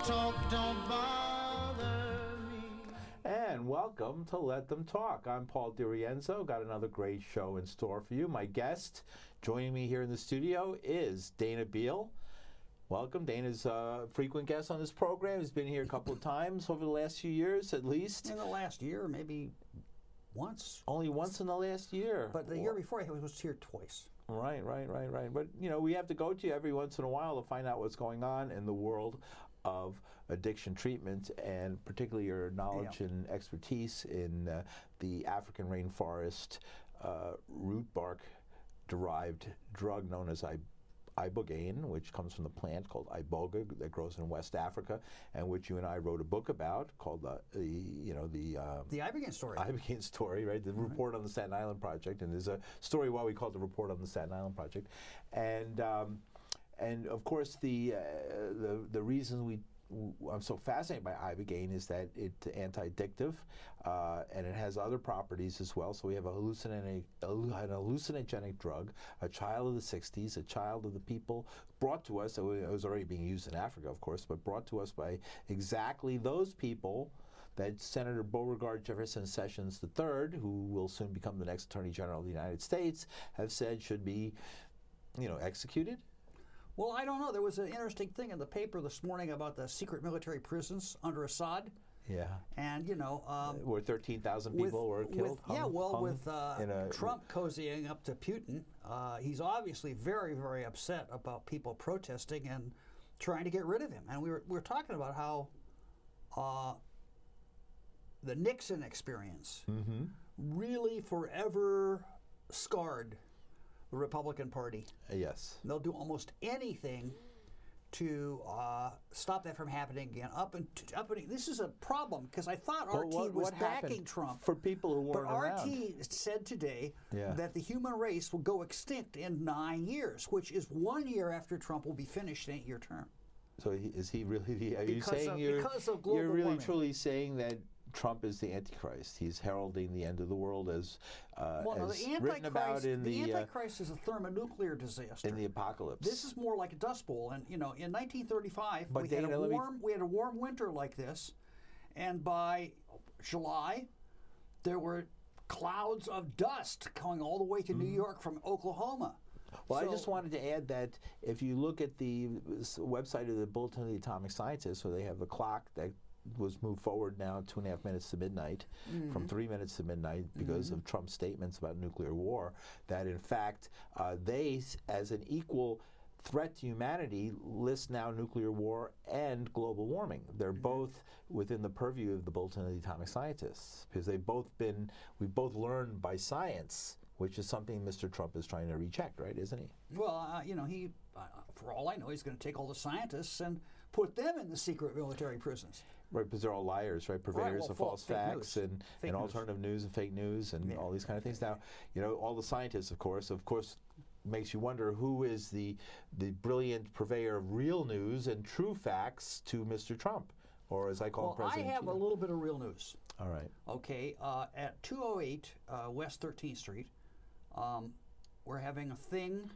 talk don't bother me. And welcome to Let Them Talk. I'm Paul DiRienzo. Got another great show in store for you. My guest joining me here in the studio is Dana Beal. Welcome. Dana's a frequent guest on this program. He's been here a couple of times over the last few years, at least. In the last year, maybe once. Only once in the last year. But the year before, he was here twice. Right. But, you know, we have to go to you every once in a while to find out what's going on in the world of addiction treatment, and particularly your knowledge and expertise in the African rainforest root bark-derived drug known as Ibogaine, which comes from the plant called Iboga that grows in West Africa, and which you and I wrote a book about called the Ibogaine story. Ibogaine story, right? The report on the Staten Island Project, and there's a story why we call it the report on the Staten Island Project, and of course the reason I'm so fascinated by Ibogaine is that it's anti-addictive, and it has other properties as well. So we have an hallucinogenic drug, a child of the 60s, a child of the people, brought to us, it was already being used in Africa, of course, but brought to us by exactly those people that Senator Beauregard Jefferson Sessions III, who will soon become the next Attorney General of the United States, have said should be, executed. Well, I don't know. There was an interesting thing in the paper this morning about the secret military prisons under Assad. Yeah. And, where 13,000 people were killed? With Trump cozying up to Putin, he's obviously very, very upset about people protesting and trying to get rid of him. And we were talking about how the Nixon experience really forever scarred the Republican Party. Yes. They'll do almost anything to stop that from happening again. This is a problem because I thought RT was backing Trump. For people who weren't around. But RT said today that the human race will go extinct in 9 years, which is 1 year after Trump will be finished an 8-year term. So is he really? Are because you saying because of global you're really warming. Truly saying that Trump is the Antichrist? He's heralding the end of the world as written about in the Antichrist is a thermonuclear disaster. In the apocalypse. This is more like a dust bowl. And in 1935, we had a warm winter like this, and by July, there were clouds of dust going all the way to New York from Oklahoma. Well, I just wanted to add that if you look at the website of the Bulletin of the Atomic Scientists, where they have a clock that was moved forward now 2.5 minutes to midnight, from 3 minutes to midnight because of Trump's statements about nuclear war, that in fact they, as an equal threat to humanity, list now nuclear war and global warming. They're both within the purview of the Bulletin of the Atomic Scientists because we've both learned by science, which is something Mr. Trump is trying to recheck, right? Isn't he? Well, he, for all I know, he's going to take all the scientists and put them in the secret military prisons. Right, because they're all liars, right? Purveyors of false facts and alternative news and fake news and all these kind of things. Now, all the scientists, of course, makes you wonder who is the brilliant purveyor of real news and true facts to Mr. Trump, or as I call him, President. I have a little bit of real news. All right. Okay, at 208 West 13th Street, we're having a thing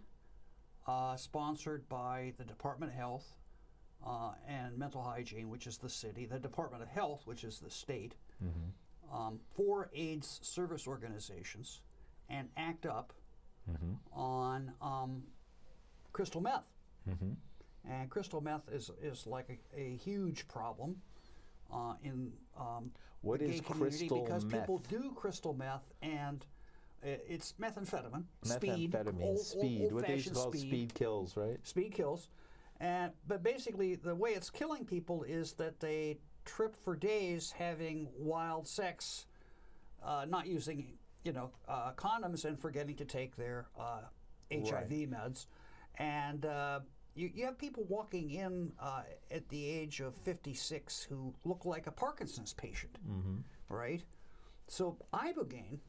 sponsored by the Department of Health and Mental Hygiene, which is the city, the Department of Health, which is the state, 4 AIDS service organizations, and ACT UP on crystal meth. And crystal meth is like a huge problem in what the gay is community crystal because meth? people do crystal meth, and it's methamphetamine. Speed. What they used to call speed kills, right? Speed kills. But basically, the way it's killing people is that they trip for days having wild sex, not using condoms, and forgetting to take their HIV meds. And you have people walking in at the age of 56 who look like a Parkinson's patient, right? So Ibogaine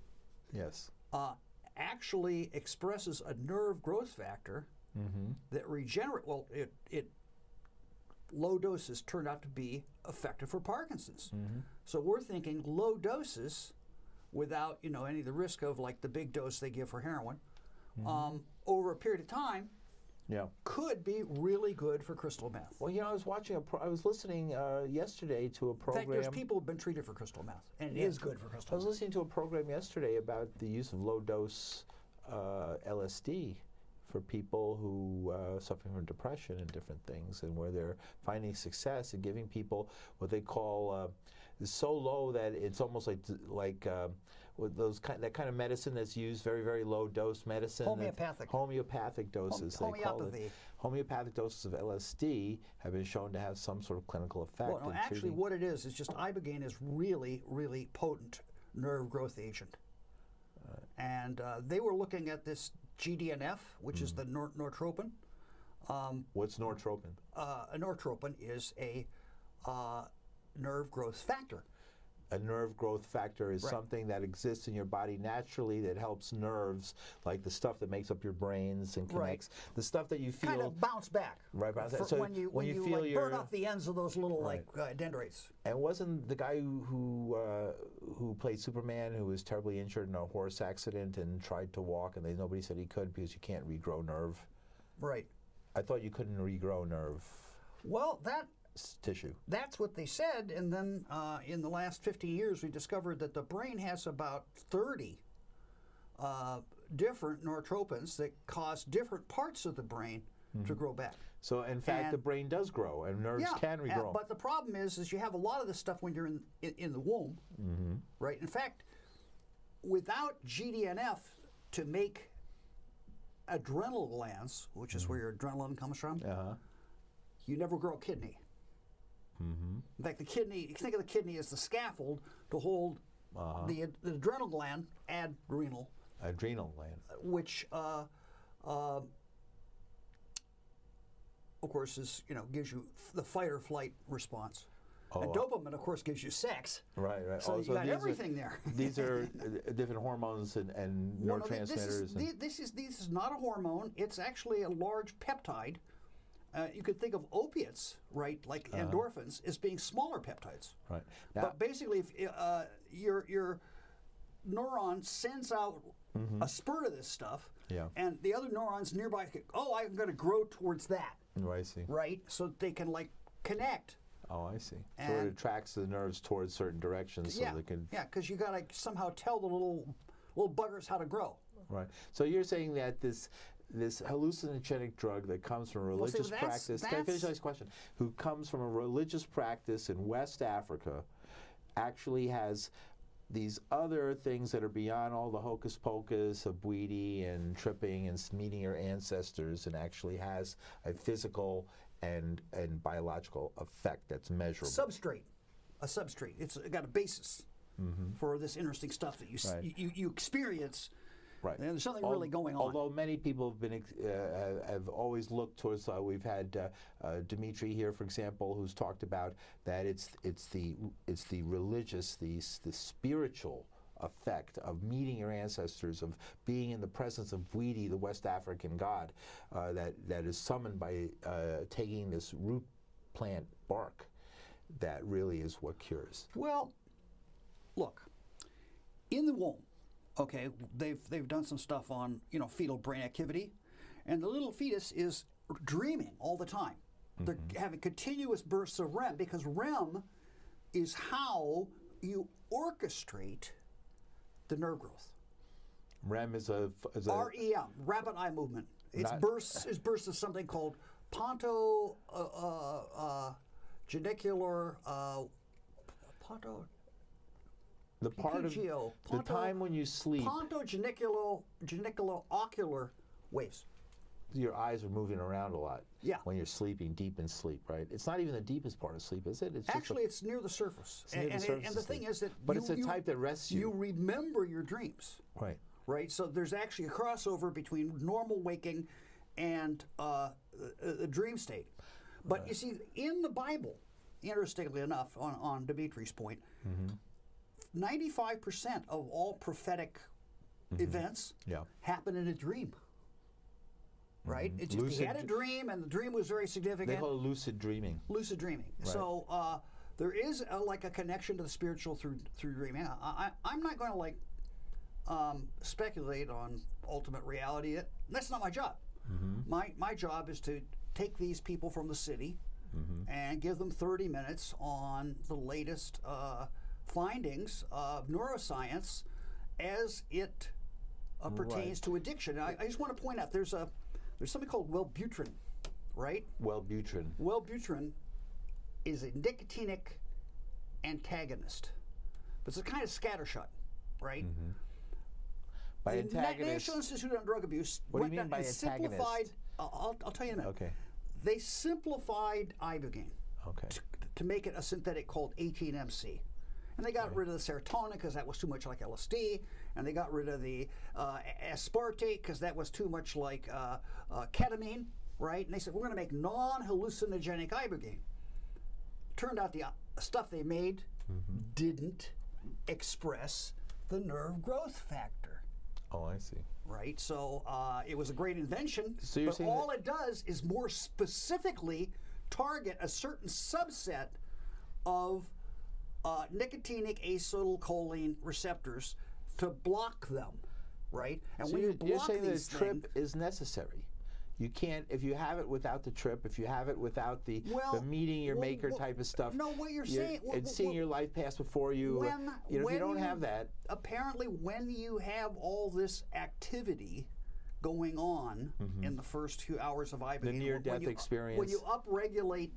actually expresses a nerve growth factor that regenerate. Well, it low doses turned out to be effective for Parkinson's. So we're thinking low doses, without any of the risk of like the big dose they give for heroin, over a period of time, Yeah. could be really good for crystal meth. Well, I was watching I was listening yesterday to a In program. fact, there's people who've been treated for crystal meth, and it is good for I crystal was meth. listening to a program yesterday about the use of low dose LSD for people who suffering from depression and different things, and where they're finding success in giving people what they call so low that it's almost like with that kind of medicine that's used, very, very low dose medicine. Homeopathic doses. Homeopathy. Homeopathic doses of LSD have been shown to have some sort of clinical effect. Well, no, actually, what it is just Ibogaine is really, really potent nerve growth agent. And they were looking at this GDNF, which is the nortropin. What's nortropin? A nortropin is a nerve growth factor. A nerve growth factor is Right. something that exists in your body naturally that helps nerves, like the stuff that makes up your brains and connects the stuff that you feel Kind of bounce back. Right, bounce back. For So when you feel like burn off the ends of those little dendrites. And wasn't the guy who played Superman, who was terribly injured in a horse accident and tried to walk, and nobody said he could because you can't regrow nerve? Right. I thought you couldn't regrow nerve Well, tissue. that's what they said, and then in the last 50 years we discovered that the brain has about 30 different nortropins that cause different parts of the brain to grow back. So in fact, the brain does grow, and nerves can regrow. But the problem is you have a lot of this stuff when you're in the womb, right? In fact, without GDNF to make adrenal glands, which is where your adrenaline comes from, you never grow a kidney. In fact, the kidney, you think of the kidney as the scaffold to hold the adrenal gland, adrenal gland, which of course is gives you the fight or flight response. And dopamine, of course, gives you sex. Right. So you got everything there. These are different hormones and neurotransmitters. This is not a hormone. It's actually a large peptide. You could think of opiates, right, like endorphins, as being smaller peptides. Right. But basically, if your neuron sends out a spurt of this stuff, and the other neurons nearby, I'm going to grow towards that. Oh, I see. Right, so they can connect. Oh, I see. So it attracts the nerves towards certain directions, so they can. Yeah, because you got to somehow tell the little buggers how to grow. Right. So you're saying that this hallucinogenic drug that comes from religious practice, can I finish this question? Who comes from a religious practice in West Africa, actually has these other things that are beyond all the hocus pocus of Bwiti and tripping and meeting your ancestors, and actually has a physical and biological effect that's measurable. A substrate. It's got a basis for this interesting stuff that you experience. Right. And there's something really going on. Although many people have been have always looked towards. We've had Dimitri here, for example, who's talked about that it's the religious, the spiritual effect of meeting your ancestors, of being in the presence of Bwiti, the West African god, that is summoned by taking this root plant bark. That really is what cures. Well, look, in the womb. Okay, they've done some stuff on fetal brain activity, and the little fetus is dreaming all the time. They're having continuous bursts of REM, because REM is how you orchestrate the nerve growth. REM is a REM, rapid eye movement. It's bursts of something called genicular the part of the time when you sleep. Pontogeniculo-ocular waves. Your eyes are moving around a lot. Yeah. When you're sleeping, deep in sleep, right? It's not even the deepest part of sleep, is it? It's actually, it's near the surface. Near the surface and the thing is that but it's a type that rests you. You remember your dreams. Right. Right. So there's actually a crossover between normal waking and the dream state. But you see, in the Bible, interestingly enough, on Dimitri's point, 95% of all prophetic events happen in a dream. Right? It's just he had a dream, and the dream was very significant. They call it lucid dreaming. Lucid dreaming. Right. So there is a connection to the spiritual through dreaming. I'm not going to speculate on ultimate reality. That's not my job. My job is to take these people from the city and give them 30 minutes on the latest findings of neuroscience as it pertains to addiction. I just want to point out there's something called Wellbutrin, right? Wellbutrin. Wellbutrin is a nicotinic antagonist, but it's a kind of scattershot, right? By The antagonist. National Institute on Drug Abuse. What do you mean went by and antagonist? simplified? I'll tell you in a minute. Okay. They simplified Ibogaine Okay. to make it a synthetic called 18-MC. And they got rid of the serotonin because that was too much like LSD, and they got rid of the aspartate because that was too much like ketamine, right? And they said, we're going to make non-hallucinogenic Ibogaine. Turned out the stuff they made didn't express the nerve growth factor. Oh, I see. Right, so it was a great invention, So you're but saying all it does is more specifically target a certain subset of nicotinic acetylcholine receptors to block them, right? And So when you you're block saying these that a trip things, is necessary. You can't, if you have it without the trip, if you have it without the meeting your maker type of stuff. No, what you're saying, and seeing your life pass before you. If you don't have that. Apparently, when you have all this activity going on in the first few hours of Ibogaine, The near-death experience. when you upregulate,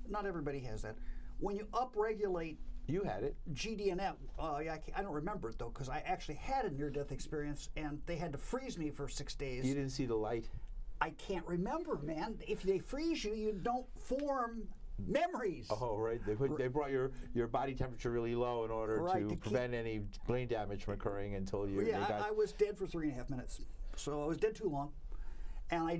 not everybody has that. When you upregulate You had it. GDNF, I don't remember it though, because I actually had a near-death experience, and they had to freeze me for 6 days. You didn't see the light. I can't remember, man. If they freeze you, you don't form memories. Oh, right. They brought your body temperature really low in order to prevent any brain damage from occurring until you. Yeah, I was dead for 3.5 minutes, so I was dead too long. And I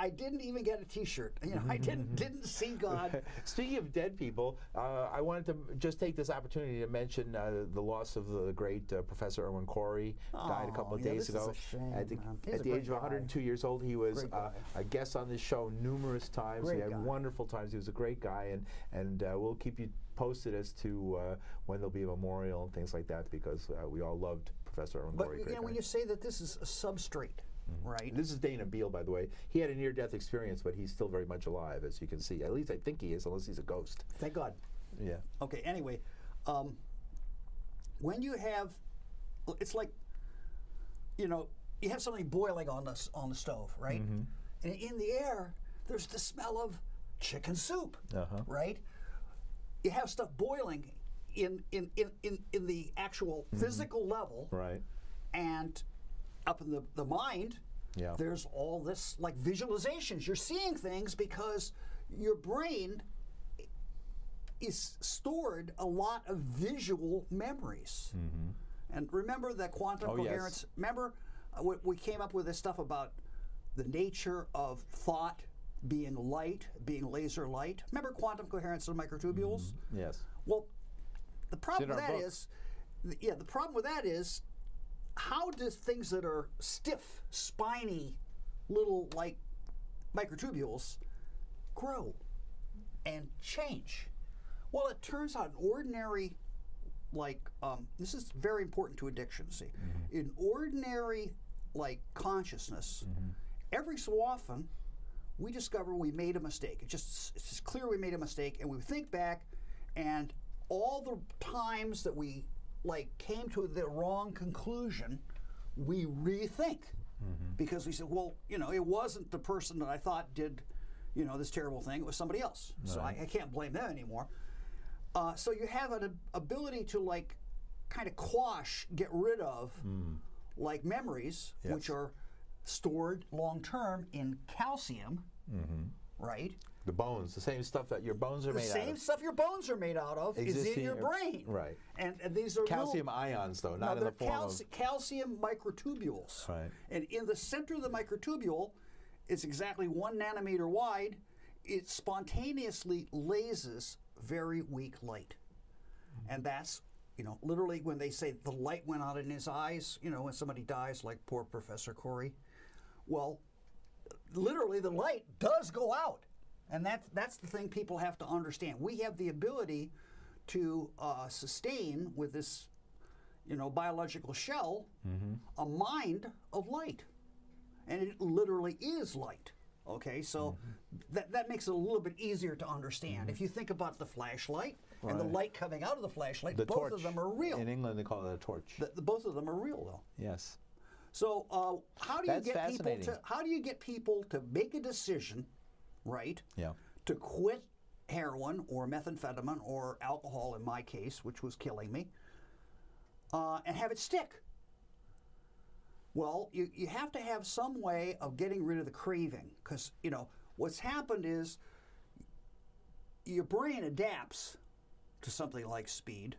didn't even get a T-shirt. You know, I didn't see God. Speaking of dead people, I wanted to just take this opportunity to mention the loss of the great Professor Erwin Corey. Died a couple of days ago. This is a shame, at man. the age of 102 years old, he was Great guy. a guest on this show numerous times. Great We had guy. wonderful times. He was a great guy, and we'll keep you posted as to when there'll be a memorial and things like that, because we all loved Professor Erwin But Corey. you know, when you say that this is a substrate, right? This is Dana Beal, by the way. He had a near-death experience, but he's still very much alive, as you can see. At least I think he is, unless he's a ghost. Thank God. Yeah. Okay. Anyway, when you have, it's like, you know, you have something boiling on the stove, right? And in the air, there's the smell of chicken soup, right? You have stuff boiling in the actual physical level, Right. and up in the mind, there's all this like visualizations. You're seeing things because your brain is stored a lot of visual memories. And remember that quantum coherence? Remember we came up with this stuff about the nature of thought being light, being laser light. Remember quantum coherence of microtubules? Yes. Well, the problem in with our that book. is, the problem with that is, how does things that are stiff, spiny, little like microtubules grow and change? Well, it turns out an ordinary, like, this is very important to addiction, see. In ordinary, like, consciousness, every so often, we discover we made a mistake. It's just clear we made a mistake, and we think back, and all the times that we like came to the wrong conclusion, we rethink, because we said, well, you know, it wasn't the person that I thought did, you know, this terrible thing. It was somebody else. So I can't blame them anymore. So you have an ability to like kind of quash, get rid of like memories, which are stored long term in calcium, right? The bones, the same stuff that your bones are The made out same of. stuff your bones are made out of is in your brain. Right. And these are Calcium ions, though, not in the form of... calcium microtubules. Right. And in the center of the microtubule, it's exactly 1 nanometer wide. It spontaneously lasers very weak light. And that's, you know, literally when they say the light went out in his eyes, you know, when somebody dies, like poor Professor Corey, well, literally the light does go out. And that's the thing people have to understand. We have the ability to sustain with this, you know, biological shell, a mind of light. and it literally is light. Okay, so that makes it a little bit easier to understand. If you think about the flashlight and the light coming out of the flashlight, The both torch. of them are real. In England, they call it a torch. Both of them are real, though. Yes. So how do you That's get people fascinating. to make a decision, right? Yeah. To quit heroin or methamphetamine or alcohol, in my case, which was killing me, and have it stick? Well, you have to have some way of getting rid of the craving, because, you know, what's happened is your brain adapts to something like speed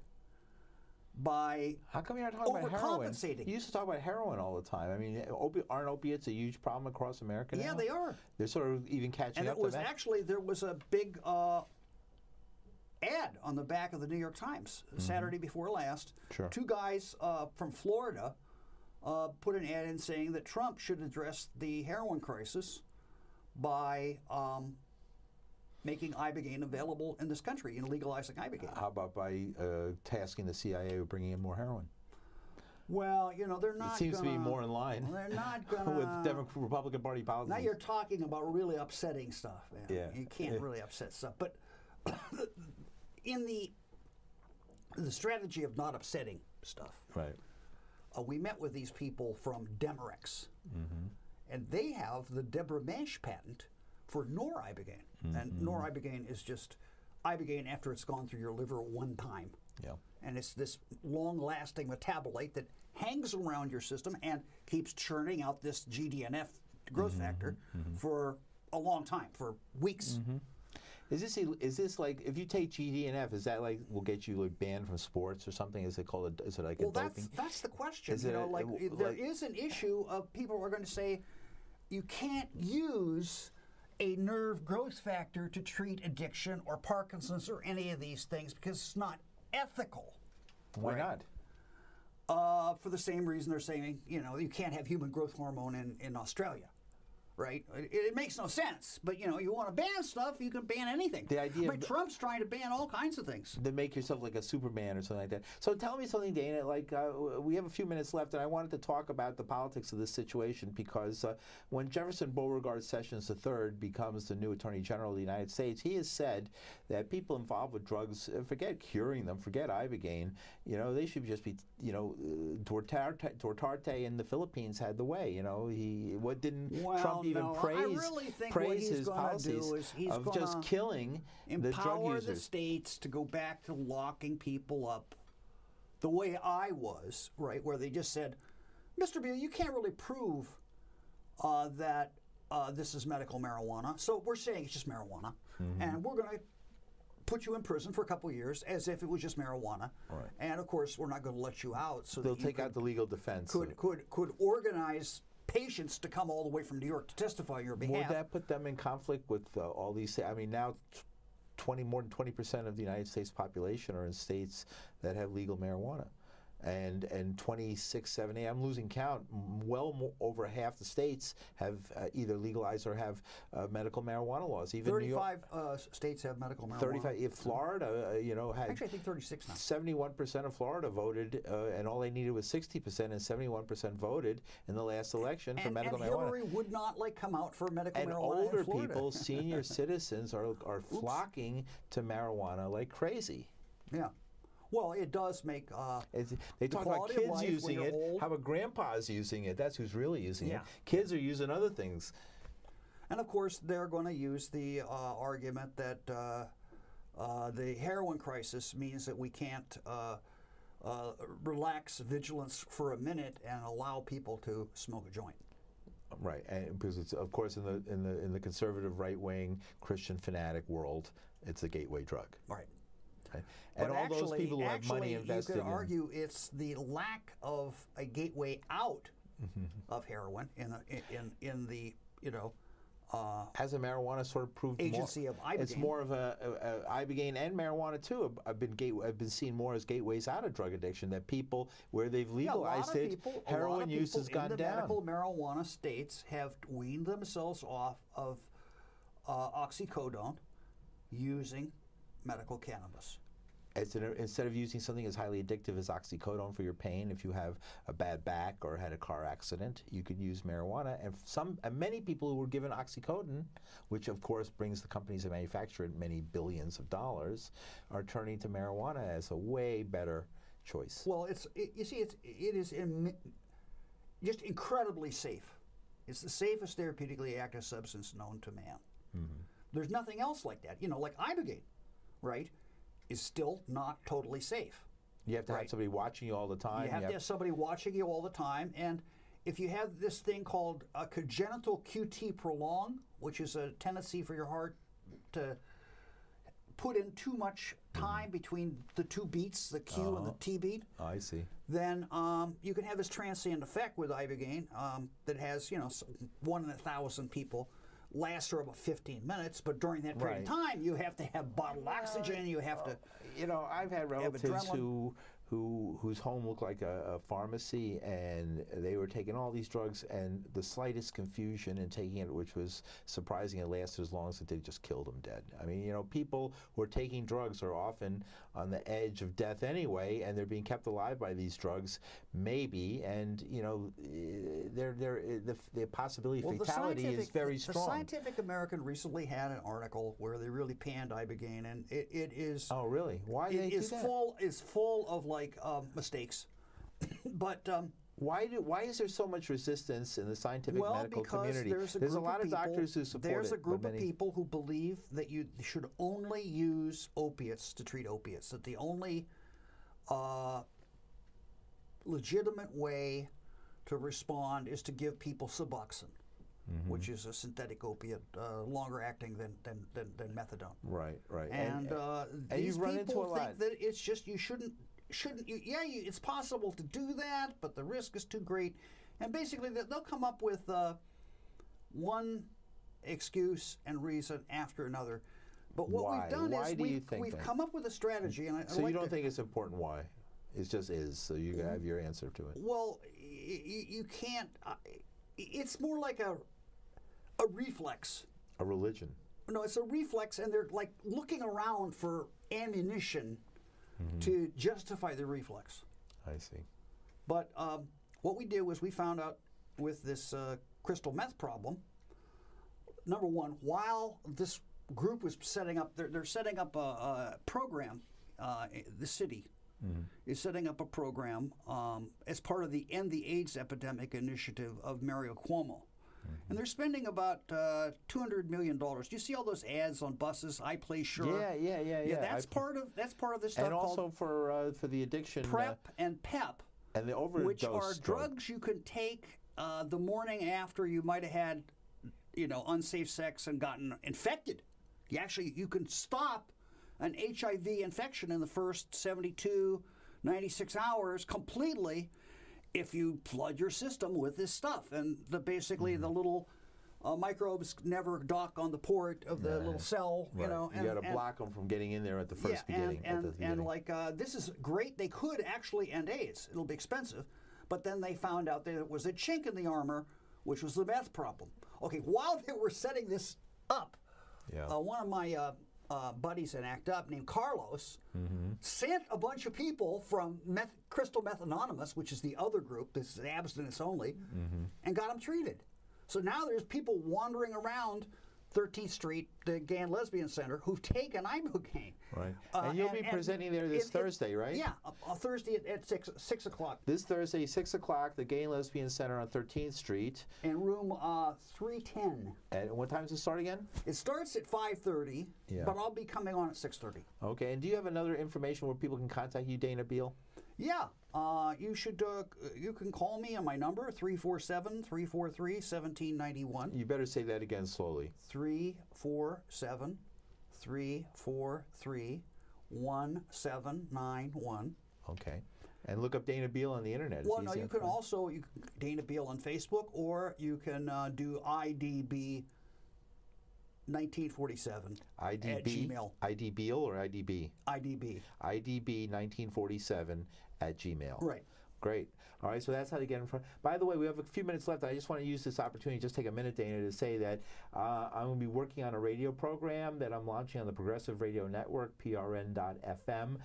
by How come you're not talking about heroin? overcompensating. You used to talk about heroin all the time. I mean, aren't opiates a huge problem across America now? Yeah, they are. They're sort of even catching And up it was to that. actually, there was a big ad on the back of the New York Times Saturday before last. Sure. Two guys from Florida put an ad in saying that Trump should address the heroin crisis by making Ibogaine available in this country and legalizing Ibogaine. How about by tasking the CIA with bringing in more heroin? Well, you know, they're not. It seems to be more in line They're not gonna. with Republican Party policies. Now you're talking about really upsetting stuff, man. Yeah. You can't really upset stuff. But in the strategy of not upsetting stuff, Right. We met with these people from Demorex, and they have the Deborah Mash patent for noribogaine. And noribogaine is just Ibogaine after it's gone through your liver one time. Yeah. And it's this long-lasting metabolite that hangs around your system and keeps churning out this GDNF growth factor for a long time, for weeks. Is this like, if you take GDNF, is that like will get you like banned from sports or something? Is it called is it like Well, a doping? that's the question. Is You it know, there like- is an issue of people are going to say you can't use a nerve growth factor to treat addiction or Parkinson's or any of these things because it's not ethical. Why not? For the same reason they're saying, you know, you can't have human growth hormone in Australia, right? It makes no sense. But, you know, you want to ban stuff, you can ban anything. The idea But Trump's trying to ban all kinds of things. To make yourself like a Superman or something like that. So tell me something, Dana. Like we have a few minutes left, and I wanted to talk about the politics of this situation because when Jefferson Beauregard Sessions III becomes the new Attorney General of the United States, he has said that people involved with drugs, forget curing them, forget Ibogaine, you know, they should just be, you know, Duterte in the Philippines had the way. You know, Trump even praise his policies of just killing the drug empower users. the states to go back to locking people up the way I was, right, where they just said, Mr. Beal, you can't really prove that this is medical marijuana, so we're saying it's just marijuana, and we're going to put you in prison for a couple of years as if it was just marijuana. Right. And of course, we're not going to let you out. So They'll that you take out the legal defense. could organize patients to come all the way from New York to testify on your behalf. Would that put them in conflict with all these? I mean, now more than 20% of the United States population are in states that have legal marijuana. And 26, 7, 8, I'm losing count, over half the states have either legalized or have medical marijuana laws. Even 35 states have medical marijuana. 35. If Florida, you know, had Actually, I think 36 now. 71% of Florida voted, and all they needed was 60%, and 71% voted in the last election for medical and marijuana. Hillary would not come out for medical And marijuana older in Florida. people, senior citizens, are flocking to marijuana like crazy. Yeah. Well, it does make They talk about quality of kids life when using you're it. old. How about grandpa's using it? That's who's really using Yeah. it. Kids are using other things. And of course, they're going to use the argument that the heroin crisis means that we can't relax vigilance for a minute and allow people to smoke a joint. Right, and because it's, of course, in the conservative right wing Christian fanatic world, it's a gateway drug. Right. Right? And But all those people who have money invested you could argue it's the lack of a gateway out Mm-hmm. of heroin in the you know has a marijuana sort of proved agency of Ibogaine. It's more of a Ibogaine and marijuana too. Have been seen more as gateways out of drug addiction. That people where they've legalized it, heroin use has gone in the down. medical marijuana states have weaned themselves off of oxycodone using medical cannabis. Instead of using something as highly addictive as oxycodone for your pain, if you have a bad back or had a car accident, you could use marijuana. And many people who were given oxycodone, which of course brings the companies that manufacture it many billions of dollars, are turning to marijuana as a way better choice. Well, it is just incredibly safe. It's the safest therapeutically active substance known to man. Mm-hmm. There's nothing else like that. Like Ibogaine, right, is still not totally safe. You have to have somebody watching you all the time. You have to have somebody watching you all the time. And if you have this thing called a congenital QT prolong, which is a tendency for your heart to put in too much time between the two beats, the Q and the T beat. I see. Then you can have this transient effect with Ibogaine that has, 1 in 1,000 people, lasts for about 15 minutes, but during that period of time, you have to have bottled oxygen. You have to. I've had relatives whose home looked like a pharmacy, and they were taking all these drugs, and the slightest confusion in taking it, which was surprising, it lasted as long as it did, just killed them dead. I mean, people who are taking drugs are often on the edge of death anyway, and they're being kept alive by these drugs, maybe, and the possibility of fatality is very strong. The Scientific American recently had an article where they really panned Ibogaine, and it is. Oh, really? Why did they do that? It's full of mistakes, but why is there so much resistance in the scientific medical community? There's a lot of doctors who support it. There's a group of people who believe that you should only use opiates to treat opiates. That the only legitimate way to respond is to give people Suboxone, which is a synthetic opiate, longer acting than methadone. Right. And these people think that it's just you shouldn't it's possible to do that, but the risk is too great. And basically, they'll come up with one excuse and reason after another. But what we've done is we've come up with a strategy. And so you don't think it's important why? It just is, so you have your answer to it. Well, you can't. It's more like a reflex. A religion. No, it's a reflex, and they're like looking around for ammunition to justify the reflex. I see. But what we did was we found out with this crystal meth problem, number one, while this group was setting up, they're setting up a program, the city is setting up a program as part of the End the AIDS Epidemic initiative of Mario Cuomo. And they're spending about $200 million. Do you see all those ads on buses? I play sure. Yeah. That's part of this stuff. And also for the addiction. PrEP and PEP. And the overdose. Which are drugs you can take the morning after you might have had, unsafe sex and gotten infected. You can stop an HIV infection in the first 72, 96 hours completely if you flood your system with this stuff. And basically the little microbes never dock on the port of the little cell, you got to block them from getting in there at the first beginning. This is great. They could actually end AIDS. It'll be expensive. But then they found out that it was a chink in the armor, which was the meth problem. Okay, while they were setting this up, one of my buddies in ACT UP named Carlos sent a bunch of people from Crystal Meth Anonymous, which is the other group, this is abstinence only, and got them treated. So now there's people wandering around 13th Street, the Gay and Lesbian Center, who've taken Ibogaine. Right. And you'll be presenting there this Thursday, right? Yeah, Thursday at 6 o'clock. This Thursday, 6 o'clock, the Gay and Lesbian Center on 13th Street. In room 310. And what time does it start again? It starts at 5:30, but I'll be coming on at 6:30. Okay, and do you have another information where people can contact you, Dana Beal? Yeah, you should. You can call me on my number 347-343-1791. You better say that again slowly. 347-343-1791. Okay, and look up Dana Beal on the internet. Well, no, you can also Dana Beal on Facebook, or you can do IDB 1947 at Gmail. ID Beal or IDB? IDB. IDB 1947 at Gmail. Right. Great. All right, so that's how to get in front. By the way, we have a few minutes left. I just want to use this opportunity, just take a minute, Dana, to say that I'm going to be working on a radio program that I'm launching on the Progressive Radio Network, prn.fm,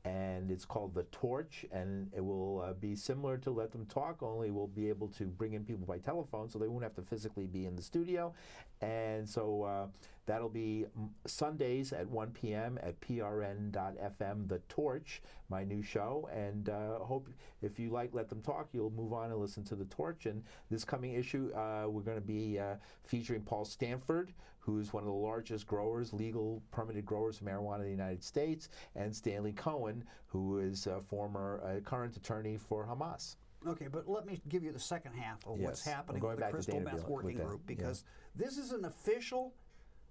and it's called The Torch, and it will be similar to Let Them Talk, only we'll be able to bring in people by telephone, so they won't have to physically be in the studio. And so that'll be Sundays at 1 p.m. at prn.fm, The Torch, my new show. And hope if you like Let Them Talk, you'll move on and listen to The Torch. And this coming issue, we're going to be featuring Paul Stanford, who's one of the largest growers, legal permitted growers of marijuana in the United States, and Stanley Cohen, who is a former current attorney for Hamas. Okay, but let me give you the second half of what's happening with the crystal meth working group, because this is an official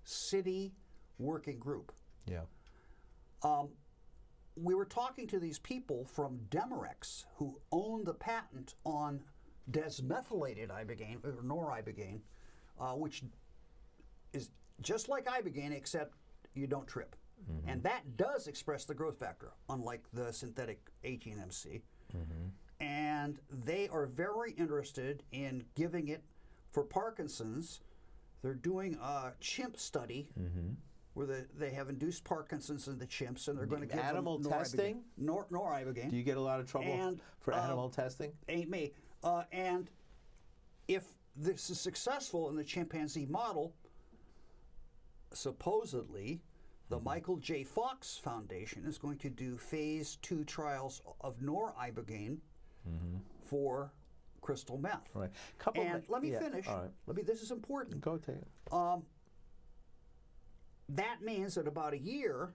city working group. Yeah. We were talking to these people from Demorex who own the patent on desmethylated ibogaine, or noribogaine, which is just like ibogaine, except you don't trip. Mm-hmm. And that does express the growth factor, unlike the synthetic 18-MC. Mm-hmm. And they are very interested in giving it for Parkinson's. They're doing a chimp study where they have induced Parkinson's in the chimps, and they're going to give animal them testing? Noribogaine. Do you get a lot of trouble for animal testing? Ain't me. And if this is successful in the chimpanzee model, supposedly the Michael J. Fox Foundation is going to do phase 2 trials of noribogaine for crystal meth. Right. Let me finish. All right. This is important. Go take it. That means that about a year,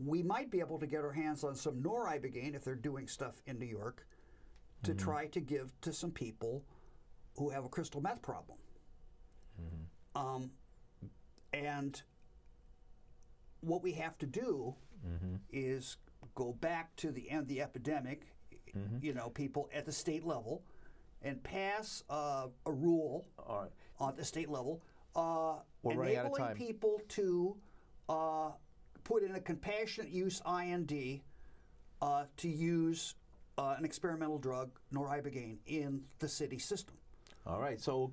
we might be able to get our hands on some noribogaine, if they're doing stuff in New York, to try to give to some people who have a crystal meth problem. And what we have to do is go back to the end of the epidemic, people at the state level, and pass a rule on the state level enabling people to put in a compassionate use IND to use an experimental drug, noribogaine, in the city system. All right. So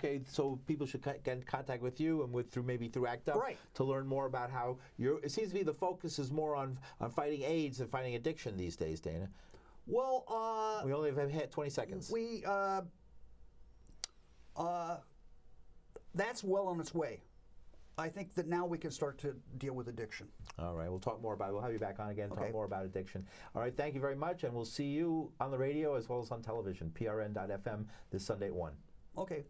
people should get in contact with you and through ACT UP to learn more about how it seems to be the focus is more on fighting AIDS and fighting addiction these days, Dana. Well, we only have had 20 seconds. That's well on its way. I think that now we can start to deal with addiction. All right, we'll talk more about it. We'll have you back on again, talk more about addiction. All right, thank you very much, and we'll see you on the radio as well as on television, prn.fm, this Sunday at 1. Okay.